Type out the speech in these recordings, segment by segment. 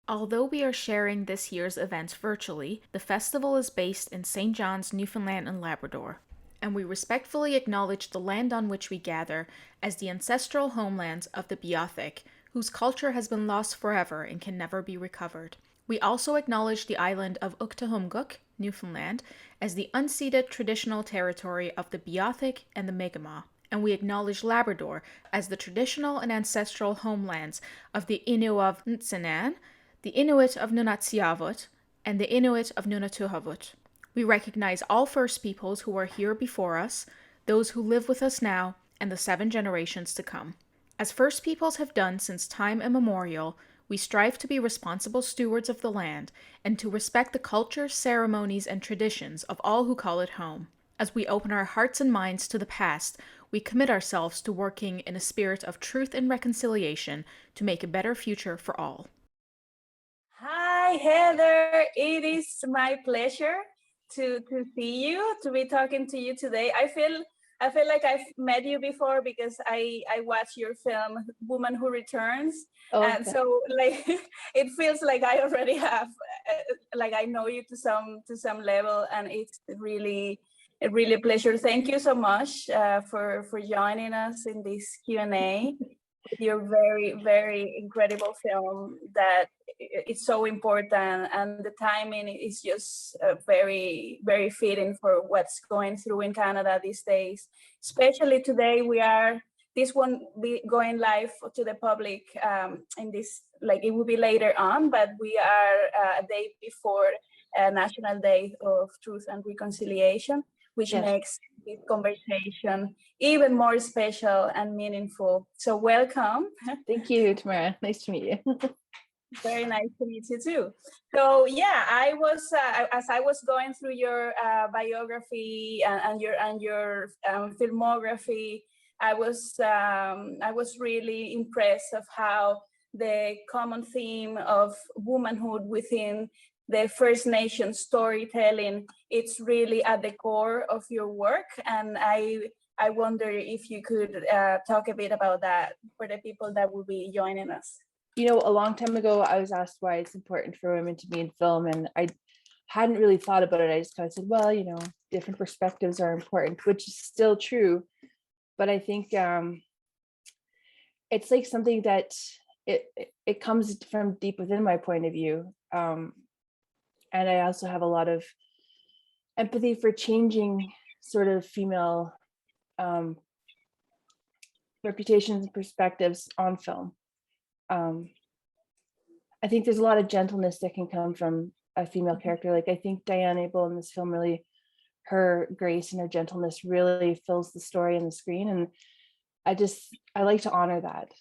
Although we are sharing this year's event virtually, the festival is based in St. John's, Newfoundland and Labrador, and we respectfully acknowledge the land on which we gather as the ancestral homelands of the Beothuk, whose culture has been lost forever and can never be recovered. We also acknowledge the island of Uktahumguk, Newfoundland, as the unceded traditional territory of the Beothuk and the Mi'kmaq, and we acknowledge Labrador as the traditional and ancestral homelands of the Innu of Ntsinan, the Inuit of Nunatsiavut, and the Inuit of Nunatuhavut. We recognize all First Peoples who are here before us, those who live with us now, and the 7 generations to come. As First Peoples have done since time immemorial, we strive to be responsible stewards of the land and to respect the cultures, ceremonies, and traditions of all who call it home. As we open our hearts and minds to the past, we commit ourselves to working in a spirit of truth and reconciliation to make a better future for all. Hi, Heather. It is my pleasure to see you, to be talking to you today. I feel like I've met you before because I watched your film Woman Who Returns. Oh, And okay. so like it feels like I already have like I know you to some level, and it's really a pleasure. Thank you so much for joining us in this Q&A with your very incredible film that it's so important, and the timing is just very fitting for what's going through in Canada these days. Especially today, this won't be going live to the public in this, like it will be later on, but we are a day before National Day of Truth and Reconciliation, which Yes. makes this conversation even more special and meaningful. So welcome. Thank you, Tamara. Nice to meet you. Very nice to meet you too. So yeah, I was as I was going through your biography and your filmography, I was really impressed of how the common theme of womanhood within the First Nation storytelling, it's really at the core of your work. And I wonder if you could talk a bit about that for the people that will be joining us. You know, a long time ago, I was asked why it's important for women to be in film, and I hadn't really thought about it. I just kind of said, well, you know, different perspectives are important, which is still true. But I think it's like something that it comes from deep within my point of view. And I also have a lot of empathy for changing sort of female reputations and perspectives on film. I think there's a lot of gentleness that can come from a female character. Like I think Diane Abel in this film really, her grace and her gentleness really fills the story and the screen. And I like to honor that.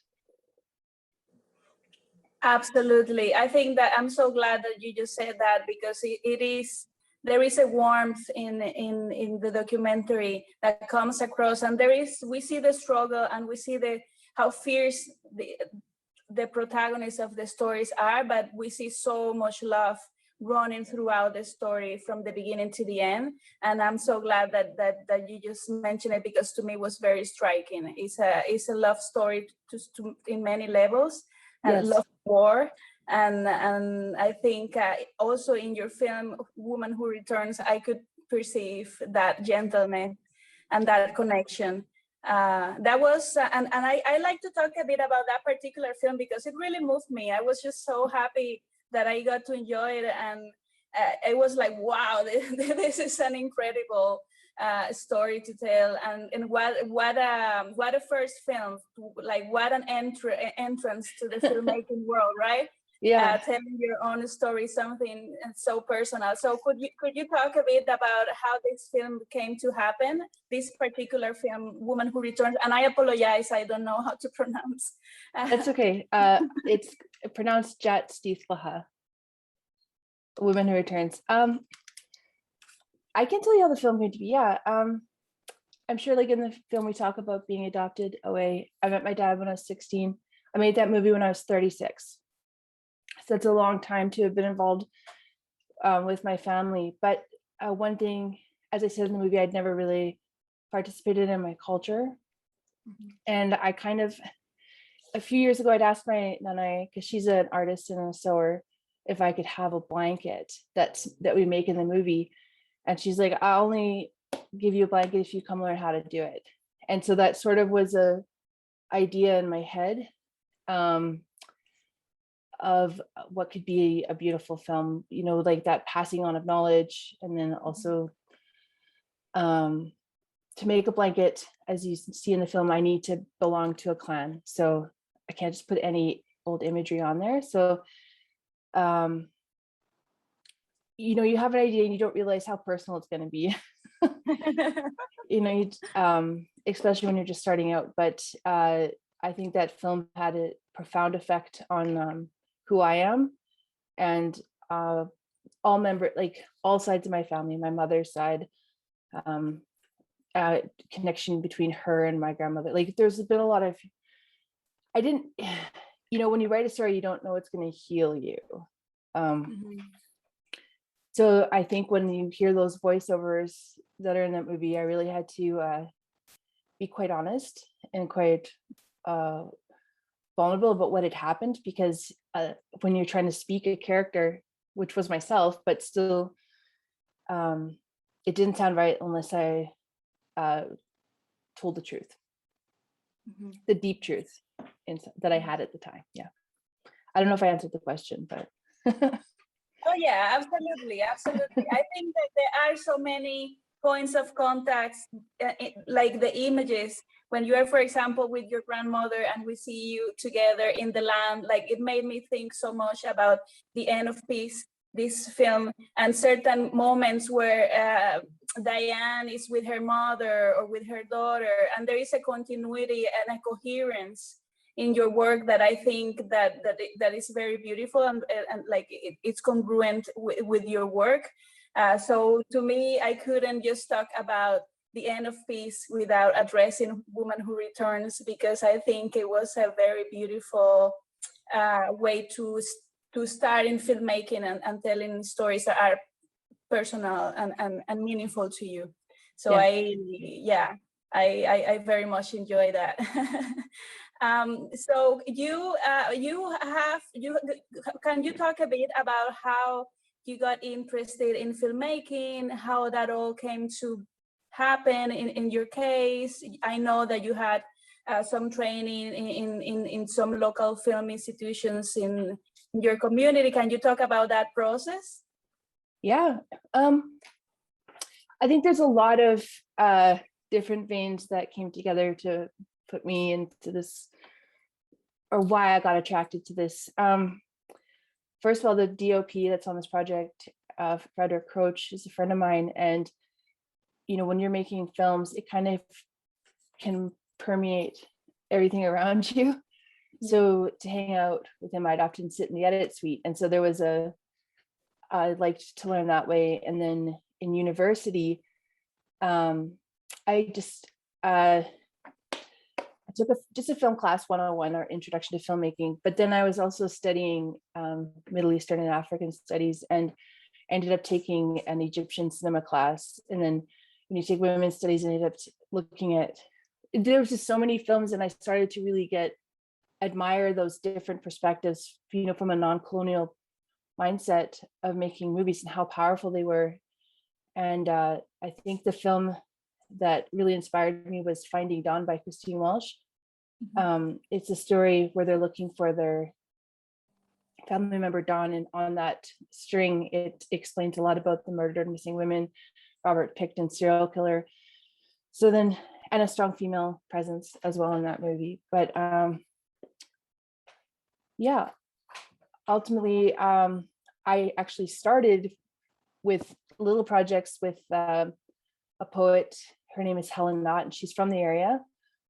Absolutely. I think that I'm so glad that you just said that, because there is a warmth in the documentary that comes across, and we see the struggle, and we see how fierce the protagonists of the stories are, but we see so much love running throughout the story from the beginning to the end. And I'm so glad that you just mentioned it, because to me it was very striking. It's a love story to in many levels, and Yes. love war. And I think also in your film Woman Who Returns, I could perceive that gentleness and that connection. That was and I like to talk a bit about that particular film because it really moved me. I was just so happy that I got to enjoy it, and it was like, wow, this is an incredible story to tell, and what a first film, like what an entrance to the filmmaking world, right? Yeah. Telling your own story, something so personal. So could you talk a bit about how this film came to happen, this particular film, Woman Who Returns? And I apologize, I don't know how to pronounce. That's okay. It's pronounced Jat Stithlaha, Woman Who Returns. I can tell you how the film came to be. Yeah. I'm sure like in the film we talk about being adopted away. I met my dad when I was 16. I made that movie when I was 36. So it's a long time to have been involved with my family. But one thing, as I said in the movie, I'd never really participated in my culture. Mm-hmm. And I kind of, a few years ago, I'd asked my nana, because she's an artist and a sewer, if I could have a blanket that we make in the movie. And she's like, I'll only give you a blanket if you come learn how to do it. And so that sort of was a idea in my head, of what could be a beautiful film, you know, like that passing on of knowledge. And then also, to make a blanket, as you see in the film, I need to belong to a clan. So I can't just put any old imagery on there. So, you know, you have an idea and you don't realize how personal it's going to be. You know, especially when you're just starting out. But I think that film had a profound effect on who I am, and all sides of my family, my mother's side, connection between her and my grandmother. Like there's been a lot of, I didn't, you know, when you write a story, you don't know what's going to heal you. So I think when you hear those voiceovers that are in that movie, I really had to be quite honest and quite vulnerable about what had happened, because when you're trying to speak a character, which was myself, but still, it didn't sound right unless I told the truth, the deep truth that I had at the time. Yeah. I don't know if I answered the question, but. Oh yeah, absolutely, absolutely. I think that there are so many points of contact, like the images, when you are, for example, with your grandmother and we see you together in the land, like it made me think so much about The End of Peace, this film, and certain moments where Diane is with her mother or with her daughter, and there is a continuity and a coherence in your work that I think that is very beautiful, and like it's congruent with your work. So to me, I couldn't just talk about The End of Peace without addressing Woman Who Returns, because I think it was a very beautiful way to start in filmmaking and telling stories that are personal and meaningful to you. So Yeah. I very much enjoy that. So can you talk a bit about how you got interested in filmmaking, how that all came to happen in your case? I know that you had some training in some local film institutions in your community. Can you talk about that process? Yeah. I think there's a lot of different veins that came together to put me into this, or why I got attracted to this. First of all, the DOP that's on this project, Frederick Croach, is a friend of mine. And, you know, when you're making films, it kind of can permeate everything around you. So to hang out with him, I'd often sit in the edit suite. And so there was I liked to learn that way. And then in university, I took just a film class 101, or introduction to filmmaking, but then I was also studying Middle Eastern and African studies, and ended up taking an Egyptian cinema class. And then when you take women's studies, I ended up looking at, there was just so many films, and I started to really admire those different perspectives, you know, from a non-colonial mindset of making movies and how powerful they were. And I think the film that really inspired me was Finding Dawn by Christine Walsh. It's a story where they're looking for their family member Dawn, and on that string, it explains a lot about the murdered missing women, Robert Pickton, serial killer. So then, and a strong female presence as well in that movie. But yeah, ultimately, I actually started with little projects with a poet. Her name is Helen Knott, and she's from the area,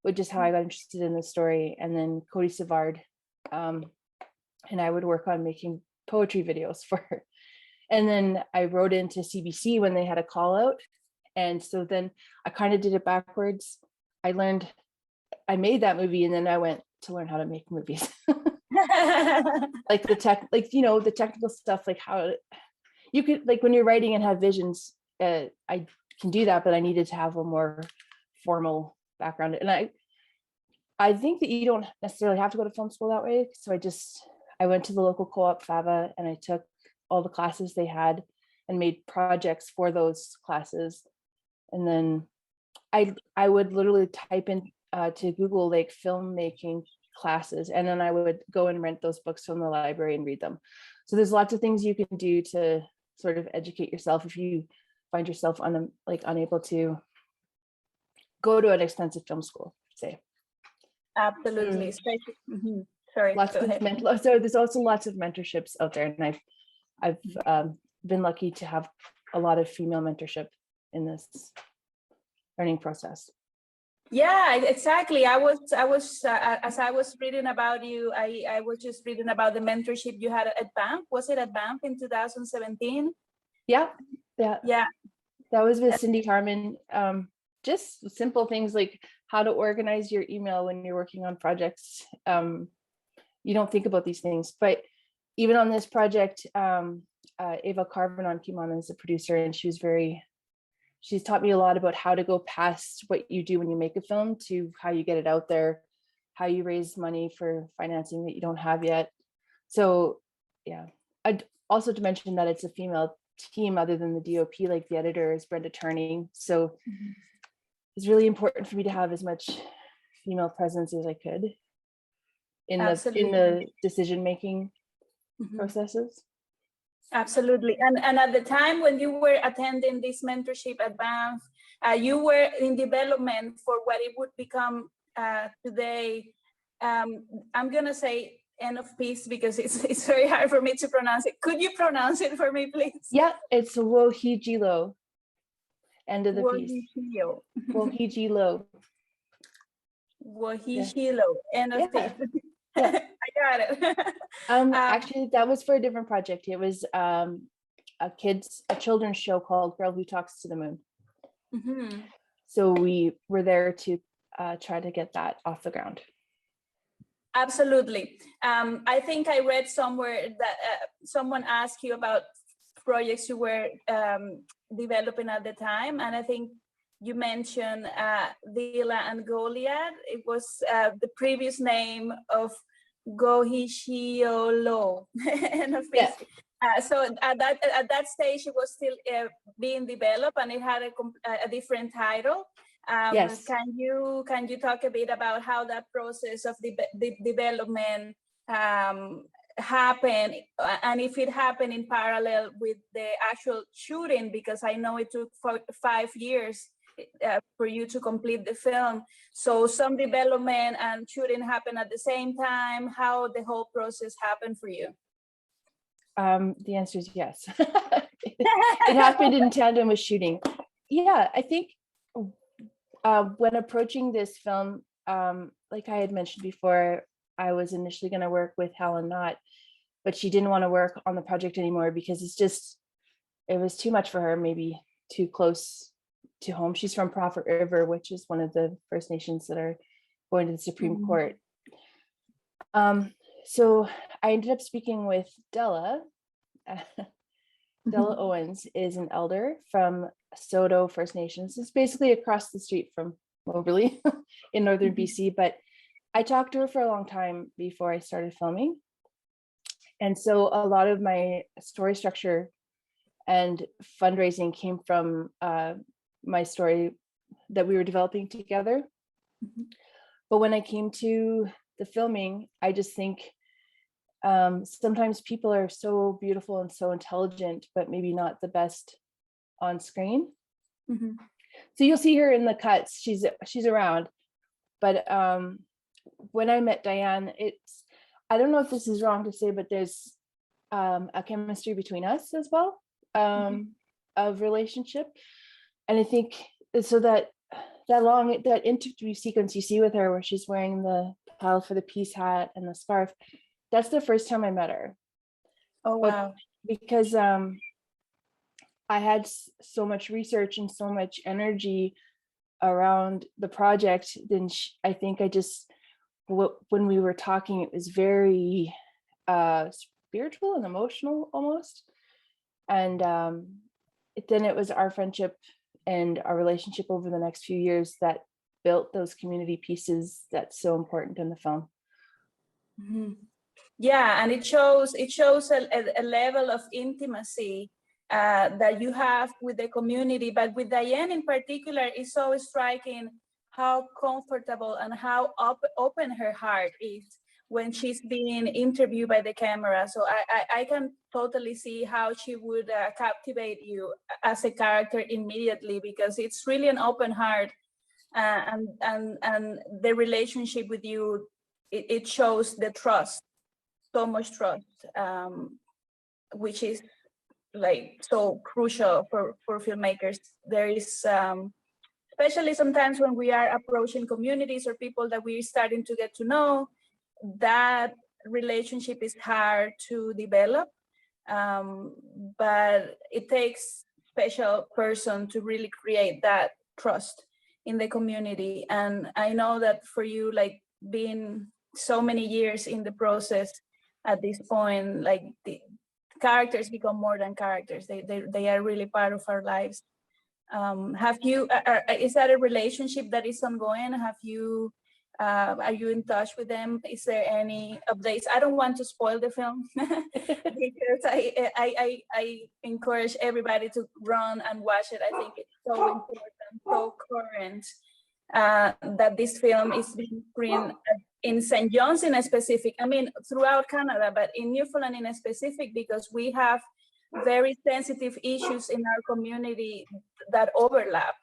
which is how I got interested in the story. And then Cody Savard, and I would work on making poetry videos for her. And then I wrote into CBC when they had a call out. And so then I kind of did it backwards. I made that movie, and then I went to learn how to make movies. Like the technical stuff, like how you could, like when you're writing and have visions, I can do that, but I needed to have a more formal background. And I think that you don't necessarily have to go to film school that way. So I went to the local co-op Fava and I took all the classes they had and made projects for those classes. And then I would literally type in to Google like filmmaking classes, and then I would go and rent those books from the library and read them. So there's lots of things you can do to sort of educate yourself if you find yourself unable to go to an expensive film school, say. Absolutely. Sorry, Lots go of ahead. so there's also lots of mentorships out there, and I've been lucky to have a lot of female mentorship in this learning process. Yeah, exactly. As I was reading about you, I was just reading about the mentorship you had at BAMF. Was it at BAMF in 2017? Yeah. Yeah. That was with Cindy Harmon. Just simple things like how to organize your email when you're working on projects. You don't think about these things, but even on this project, Ava Carvenon came on as a producer, and she's taught me a lot about how to go past what you do when you make a film to how you get it out there, how you raise money for financing that you don't have yet. So yeah, I'd also to mention that it's a female team other than the DOP, like the editor is Brenda Turning. So it's really important for me to have as much female presence as I could in the decision-making processes. Absolutely. And at the time when you were attending this mentorship at BAMF, you were in development for what it would become today. I'm going to say End of Peace because it's very hard for me to pronounce it. Could you pronounce it for me, please? Yeah, it's WOCHIIGII, End of the Peace. WOCHIIGII. WOCHIIGII, End of Peace. Yeah. I got it. Actually, that was for a different project. It was a children's show called Girl Who Talks to the Moon. So we were there to try to get that off the ground. Absolutely. I think I read somewhere that someone asked you about projects you were developing at the time, and I think you mentioned Vila and Goliath. It was the previous name of WOCHIIGII. So at that stage, it was still being developed, and it had a different title. Yes. Can you talk a bit about how that process of the development happened, and if it happened in parallel with the actual shooting? Because I know it took 5 years for you to complete the film. So some development and shooting happened at the same time. How the whole process happened for you? The answer is yes. It happened in tandem with shooting. Yeah, I think when approaching this film, like I had mentioned before, I was initially going to work with Helen Knott, but she didn't want to work on the project anymore because it was too much for her, maybe too close to home. She's from Prophet River, which is one of the First Nations that are going to the Supreme Court. So I ended up speaking with Della. Della Owens is an elder from Soto First Nations. It's basically across the street from Moberly in northern BC, but I talked to her for a long time before I started filming. And so a lot of my story structure and fundraising came from my story that we were developing together. But when I came to the filming, I just think sometimes people are so beautiful and so intelligent, but maybe not the best on screen. So you'll see her in the cuts. She's around. But when I met Diane, I don't know if this is wrong to say, but there's a chemistry between us as well, of relationship. And I think so that interview sequence you see with her where she's wearing the Paddle for the Peace hat and the scarf, that's the first time I met her. Oh, wow. Because I had so much research and so much energy around the project, then I think when we were talking, it was very spiritual and emotional almost. And then it was our friendship and our relationship over the next few years that built those community pieces that's so important in the film. Yeah, and it shows a level of intimacy that you have with the community. But with Diane in particular, it's so striking how comfortable and how open her heart is when she's being interviewed by the camera. So I can totally see how she would captivate you as a character immediately, because it's really an open heart, and the relationship with you, it shows the trust, so much trust, which is like so crucial for filmmakers. There is especially sometimes when we are approaching communities or people that we're starting to get to know, that relationship is hard to develop, but it takes special person to really create that trust in the community. And I know that for you, like being so many years in the process, at this point, like the characters become more than characters. They are really part of our lives. Have you, is that a relationship that is ongoing? Have you, are you in touch with them? Is there any updates? I don't want to spoil the film because I encourage everybody to run and watch it. I think it's so important, so current, that this film is being screened in St. John's in a specific, I mean, throughout Canada, but in Newfoundland in a specific, because we have very sensitive issues in our community that overlap.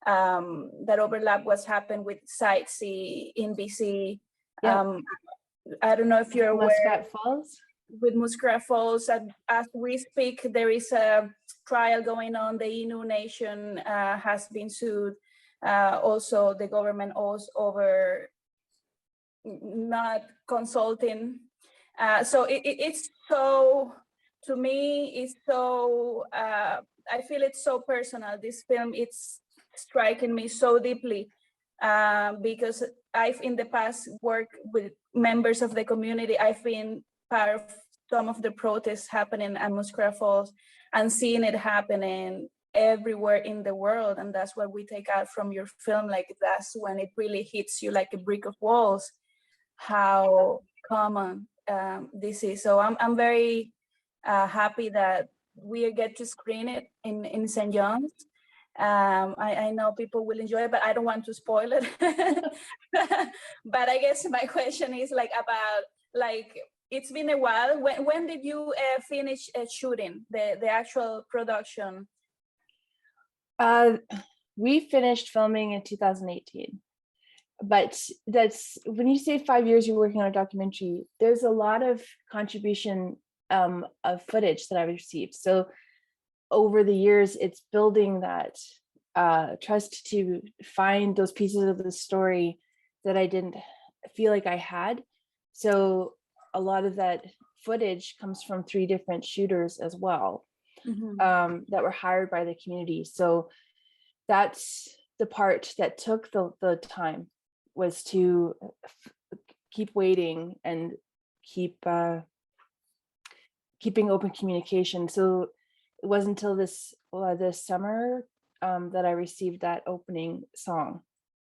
That overlap what's happened with Site C in BC. Yeah. I don't know if you're aware. Muskrat Falls? With Muskrat Falls, as we speak, there is a trial going on. The Innu Nation has been sued. Also, the government owes over not consulting. So it's so, to me, it's so, I feel it's so personal. This film, it's striking me so deeply, because I've in the past worked with members of the community. I've been part of some of the protests happening at Muskrat Falls and seeing it happening everywhere in the world. And that's what we take out from your film. Like, that's when it really hits you like a brick of walls, how common this is. So I'm very happy that we get to screen it in St. John's. I know people will enjoy it, but I don't want to spoil it. But I guess my question is like about, like, it's been a while. When did you finish shooting the actual production? We finished filming in 2018. But that's, when you say 5 years you're working on a documentary, there's a lot of contribution of footage that I've received. So over the years, it's building that trust to find those pieces of the story that I didn't feel like I had. So a lot of that footage comes from 3 different shooters as well, that were hired by the community. So that's the part that took the time, was to keep waiting and keep keeping open communication. So it wasn't until this summer that I received that opening song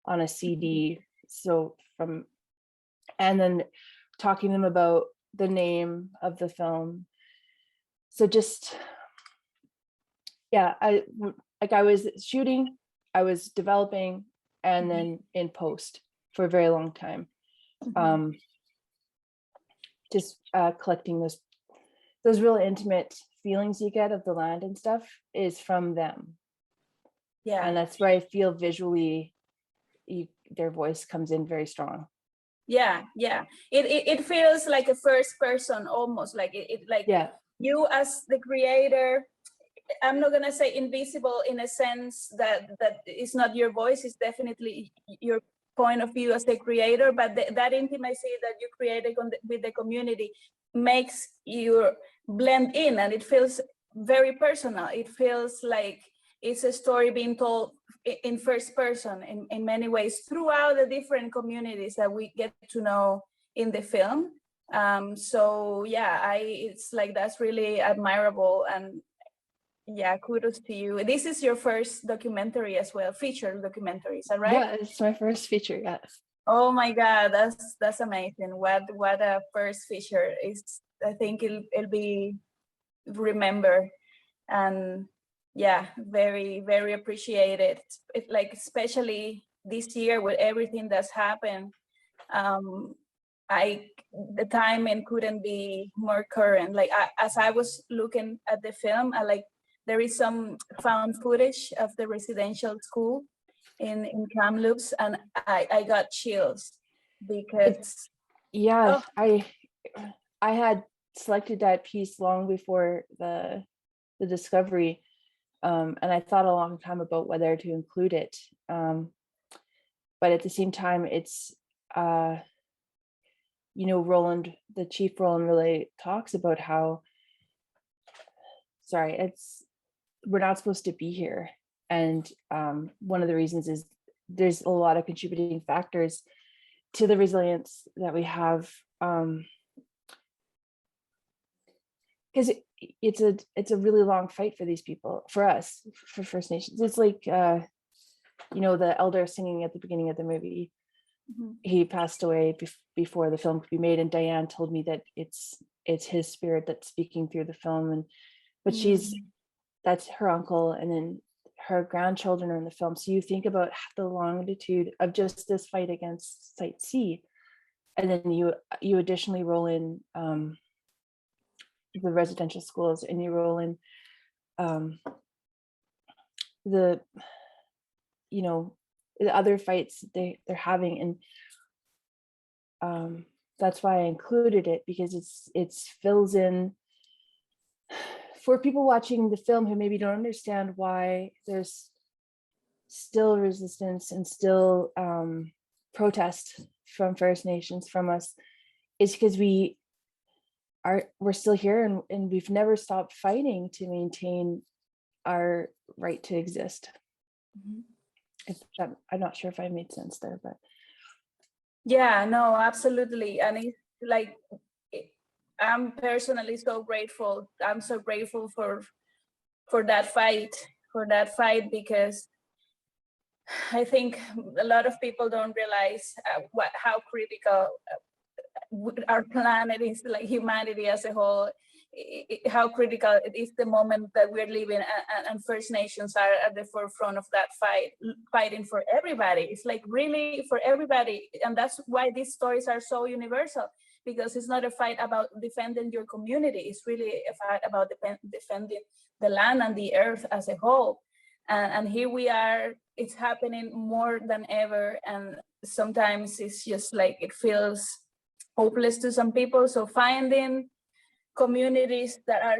on a CD. So and then talking to them about the name of the film. So just, yeah, I was shooting, I was developing, and then in post for a very long time. Just collecting those really intimate feelings you get of the land and stuff is from them. Yeah. And that's where I feel visually their voice comes in very strong. Yeah, yeah. It feels like a first person, almost like it like, yeah, you as the creator. I'm not gonna say invisible in a sense that it's not your voice, it's definitely your point of view as the creator, but that intimacy that you created with the community makes you blend in, and it feels very personal. It feels like it's a story being told in first person in many ways throughout the different communities that we get to know in the film. So yeah, it's like, that's really admirable, and yeah, kudos to you. This is your first documentary as well, feature documentary, is that right? Yeah, it's my first feature, yes. Oh my God, that's amazing. What a first feature is. I think it'll be remembered, and yeah, very very appreciated. Like especially this year with everything that's happened, um, the timing couldn't be more current. Like as I was looking at the film, there is some found footage of the residential school in Kamloops, and I got chills because Yeah, oh I had selected that piece long before the discovery, and I thought a long time about whether to include it. But at the same time, it's Roland, the chief Roland, really talks about how, we're not supposed to be here, and one of the reasons is there's a lot of contributing factors to the resilience that we have, because it's a really long fight for these people, for us, for First Nations. It's like the elder singing at the beginning of the movie. mhm. He passed away before the film could be made, and Diane told me that it's his spirit that's speaking through the film, but that's her uncle, and then her grandchildren are in the film. So you think about the longitude of just this fight against Site C, and then you additionally roll in the residential schools, and you roll in the the other fights they're having, and that's why I included it, because it's fills in for people watching the film who maybe don't understand why there's still resistance and still protest from First Nations, from us. Is because we're still here, and we've never stopped fighting to maintain our right to exist. Mhm. I'm not sure if I made sense there, but Yeah, no, absolutely. And it's like I'm personally so grateful. I'm so grateful for that fight, because I think a lot of people don't realize how critical our planet is, like humanity as a whole, how critical it is the moment that we're living, and First Nations are at the forefront of that fight, fighting for everybody. It's like really for everybody, and that's why these stories are so universal, because it's not a fight about defending your community, it's really a fight about defending the land and the earth as a whole. And here we are, it's happening more than ever, and sometimes it's just like it feels hopeless to some people. So finding communities that are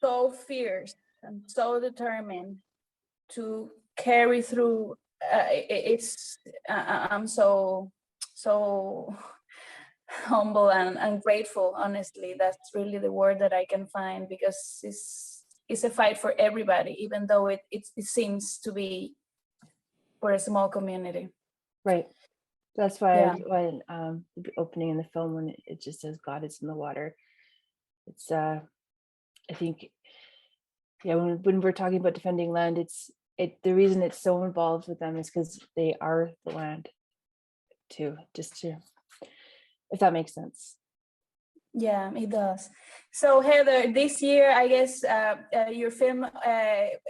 so fierce and so determined to carry through, I'm so humble and grateful. Honestly, that's really the word that I can find, because it's a fight for everybody, even though it seems to be for a small community. right. That's why Yeah. when the opening in the film, when it just says God is in the water, it's I think, yeah, when we're talking about defending land, the reason it's so involved with them is because they are the land too, if that makes sense. Yeah, it does. So Heather, this year, I guess your film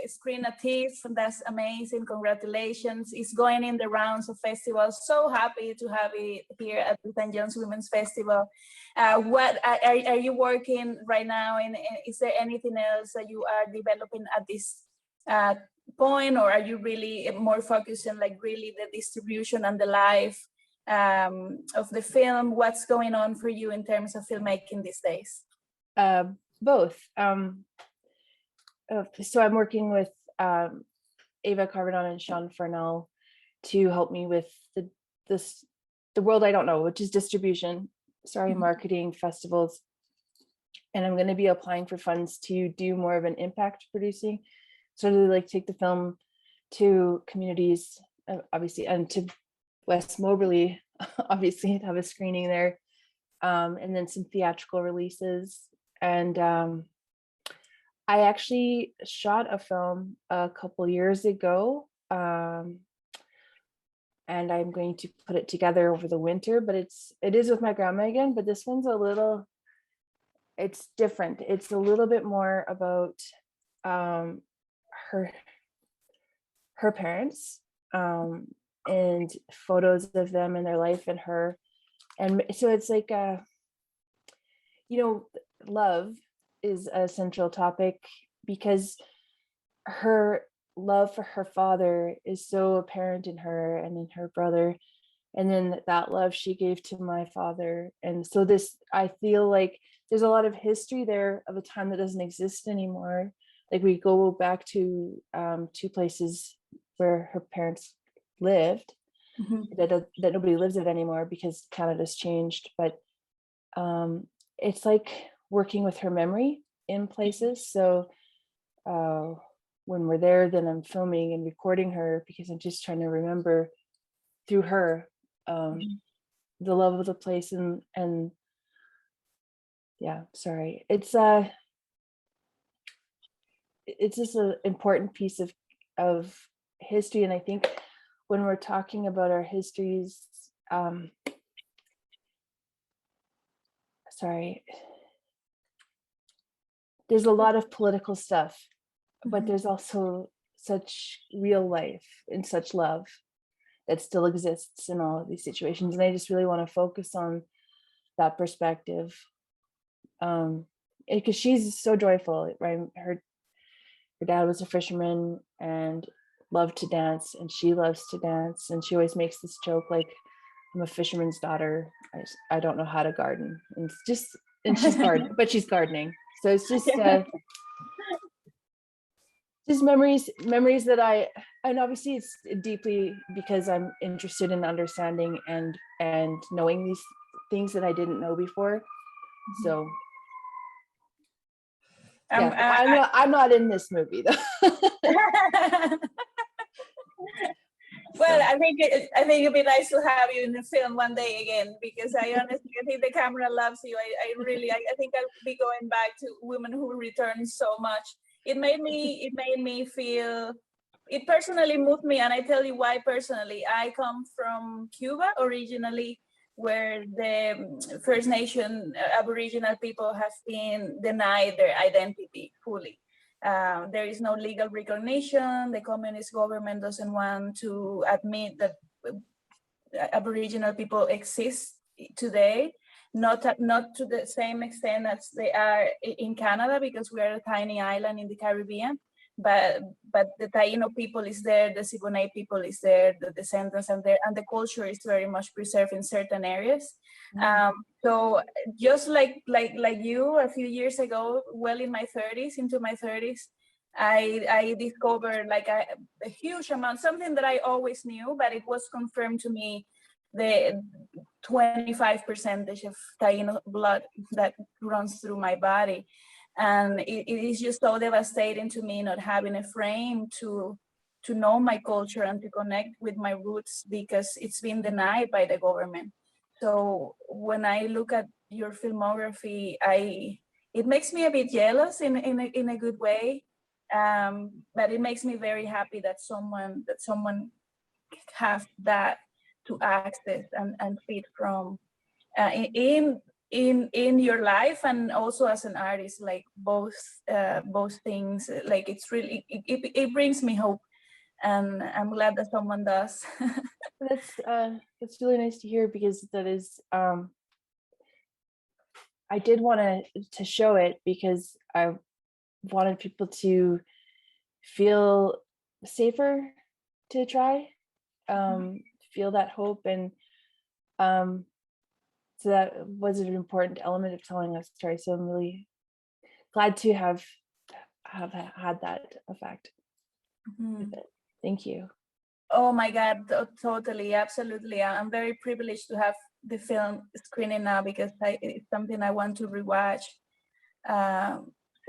screened at TIFF. That's amazing. Congratulations. It's going in the rounds of festivals. So happy to have it here at the St. John's Women's Festival. What are you working right now? And is there anything else that you are developing at this point, or are you really more focused on like really the distribution and the live of the film? What's going on for you in terms of filmmaking these days? Both. So I'm working with Ava Carbonell and Sean Farnell to help me with the world I don't know, which is distribution, marketing, festivals. And I'm going to be applying for funds to do more of an impact producing, sort of like take the film to communities, obviously, and to West Moberly, obviously, have a screening there, and then some theatrical releases. And I actually shot a film a couple years ago, and I'm going to put it together over the winter, but it is with my grandma again, but this one's it's different. It's a little bit more about her parents, and photos of them and their life and her. And so it's like, love is a central topic because her love for her father is so apparent in her and in her brother, and then that love she gave to my father. And so I feel like there's a lot of history there of a time that doesn't exist anymore. Like we go back to two places where her parents lived, that nobody lives it anymore because Canada's changed. But it's like working with her memory in places. So when we're there, then I'm filming and recording her because I'm just trying to remember through her the love of the place. And yeah, sorry, it's just an important piece of history. And I think when we're talking about our histories, there's a lot of political stuff, but there's also such real life and such love that still exists in all of these situations. And I just really want to focus on that perspective, because she's so joyful, right? Her dad was a fisherman and loved to dance, and she loves to dance. And she always makes this joke like, I'm a fisherman's daughter. I don't know how to garden. And she's gardening, but she's gardening. So it's just memories that and obviously it's deeply because I'm interested in understanding and knowing these things that I didn't know before. So yeah, I'm not in this movie though. Well, I think it'd be nice to have you in the film one day again, because I think the camera loves you. I think I'll be going back to Women Who Return so much. It made me feel, it personally moved me, and I tell you why personally. I come from Cuba originally, where the First Nation Aboriginal people have been denied their identity fully. There is no legal recognition. The communist government doesn't want to admit that Aboriginal people exist today, not to the same extent as they are in Canada, because we are a tiny island in the Caribbean. But the Taino people is there, the Siboney people is there, the descendants are there, and the culture is very much preserved in certain areas. So just like you, a few years ago, well into my 30s, I discovered like a huge amount, something that I always knew, but it was confirmed to me, the 25% of Taino blood that runs through my body. And it is just so devastating to me not having a frame to know my culture and to connect with my roots, because it's been denied by the government. So when I look at your filmography, it makes me a bit jealous in a good way, but it makes me very happy that someone have that to access and feed from in your life, and also as an artist. Like both things, like it's really, it brings me hope, and I'm glad that someone does. That's really nice to hear, because that is I did want to show it because I wanted people to feel safer to try, feel that hope. And so that was an important element of telling that story. So I'm really glad to have had that effect with it. Thank you. Oh my God, totally, absolutely. I'm very privileged to have the film screening now, because it's something I want to rewatch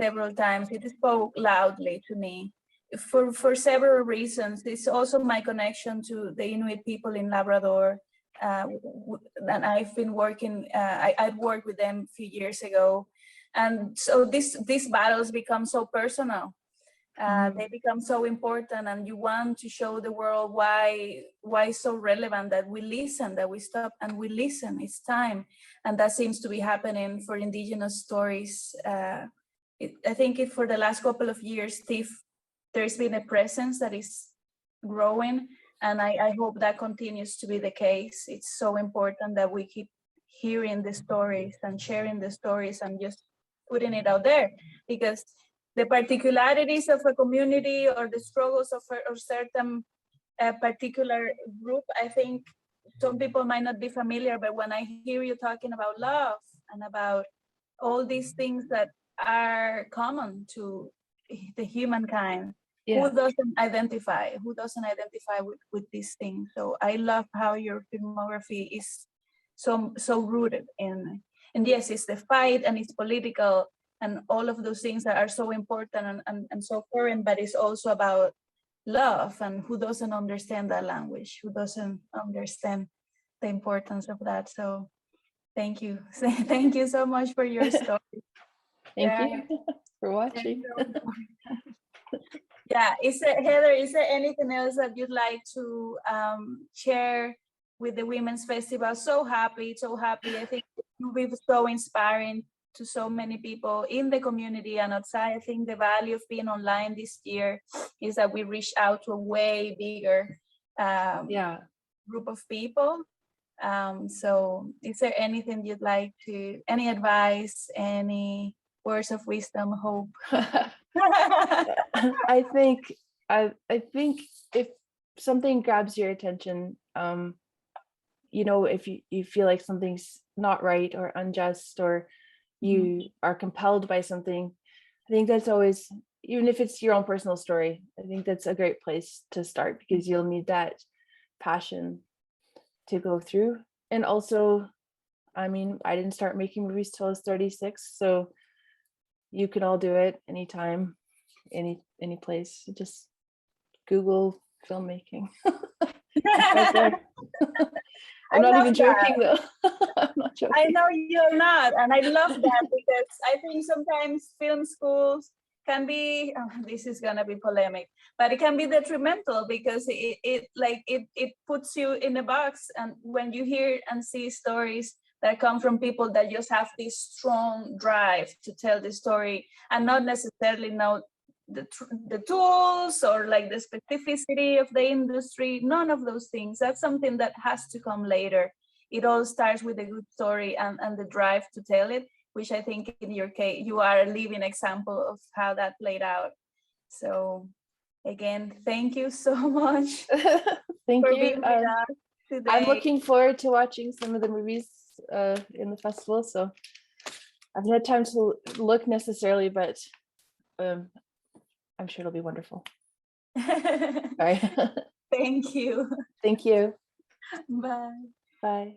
several times. It spoke loudly to me for several reasons. It's also my connection to the Inuit people in Labrador. And I've been working, I'd worked with them a few years ago. And so these battles become so personal. They become so important, and you want to show the world why it's so relevant that we listen, that we stop and we listen. It's time, and that seems to be happening for Indigenous stories. I think for the last couple of years, there's been a presence that is growing, and I hope that continues to be the case. It's so important that we keep hearing the stories and sharing the stories and just putting it out there, because the particularities of a community or the struggles of a certain particular group, I think some people might not be familiar, but when I hear you talking about love and about all these things that are common to the humankind, who doesn't identify with these things? So I love how your filmography is so rooted in, and yes, it's the fight and it's political and all of those things that are so important and so foreign, but it's also about love, and who doesn't understand that language, who doesn't understand the importance of that. So thank you. Thank you so much for your story. Thank you for watching. Yeah, Heather, is there anything else that you'd like to share with the Women's Festival? So happy. I think you'll be so inspiring to so many people in the community and outside. I think the value of being online this year is that we reach out to a way bigger group of people. So is there anything you'd like to, any advice, any words of wisdom, hope? I think if something grabs your attention, if you feel like something's not right or unjust, or you are compelled by something, I think that's always, even if it's your own personal story, I think that's a great place to start, because you'll need that passion to go through. And also, I mean, I didn't start making movies till I was 36, so you can all do it anytime, any place. Just Google filmmaking. Right there. I'm not even joking though. I'm not joking. I know you're not, and I love that, because I think sometimes film schools can be, this is gonna be polemic, but it can be detrimental, because it puts you in a box, and when you hear and see stories that come from people that just have this strong drive to tell the story and not necessarily know the tools or like the specificity of the industry, none of those things. That's something that has to come later. It all starts with a good story and the drive to tell it, which I think in your case, you are a living example of how that played out. So again, thank you so much. Thank for you. Being with us today. I'm looking forward to watching some of the movies in the festival. So I haven't had time to look necessarily, but I'm sure it'll be wonderful. Sorry. Thank you. Thank you. Bye. Bye.